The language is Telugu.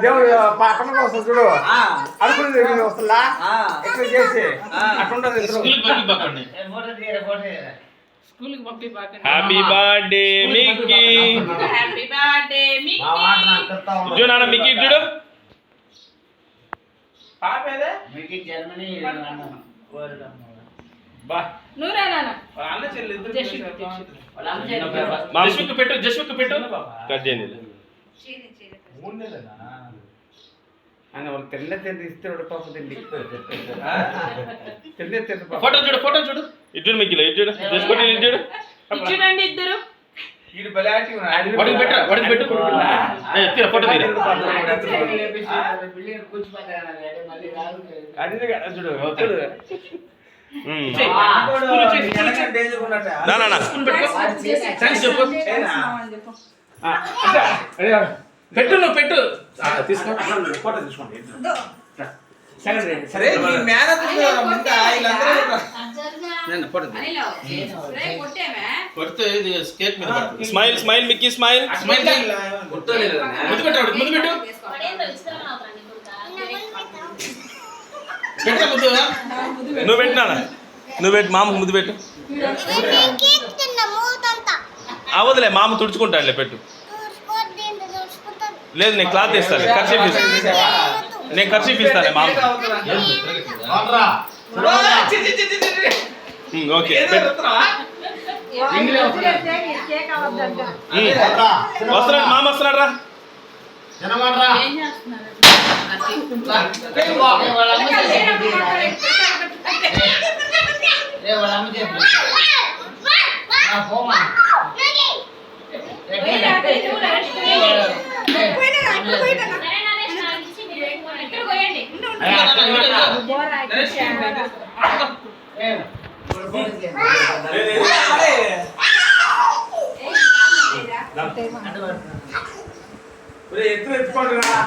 దేవుడు పక్కన వస్తుంది చూడు అనుకుని వస్తుందా ఎక్కడ చేసి అట్లుంటది. Happy birthday Mickey. Happy birthday Mickey. చూడు నాన్న మిక్కీ చూడు. పాపేదే మిక్కీ జర్మనీ బా నూరా నాన్న అన్న చెల్లి ఇద్దరు జస్విక్ పెట్టు, జస్విక్ పెట్టు. కట్ చేయండి. ఆయన వాళ్ళు తెల్ల తిండి ఇస్తాడు పాప తిండి తిండి తిండి ఫోటో చూడు, ఫోటో చూడు. ఇటు చూడు మిక్కీలో, ఇటు చూడు. జస్విక్ ఇటు చూడు. చూడండి ఇద్దరు. వీడు భలే యాక్టివ్ ఉన్నాడు. వాడికి పెట్టు, వాడికి పెట్టు. తీరా ఫోటో తీరా. బిల్డింగ్ కూర్చుపోతాను మళ్ళీ రాదు. అది చూడు చూడు నా స్కూల్ పెట్టుకో. థ్యాంక్స్ చెప్పు. పెట్టు, నువ్వు పెట్టు. తీసుకో, ఫోటో తీసుకోండి. సరే స్మైల్ స్మైల్ మిక్కీ స్మైల్. ముందు పెట్టు, ముందు పెట్టు. పెట్టు ముందు. నువ్వు పెట్టినా, నువ్వు పెట్టు. మామకు ముద్దు పెట్టు. అవదులే, మామ తుడుచుకుంటాడులే. పెట్టు. లేదు, నేను క్లాత్ ఇస్తాను, కర్చీఫ్ ఇస్తాను. నేను కర్చీఫ్ ఇస్తాను మామ. ఓకే వస్తున్నాడు మామ, వస్తున్నాడు రా. ఎత్తుకోండి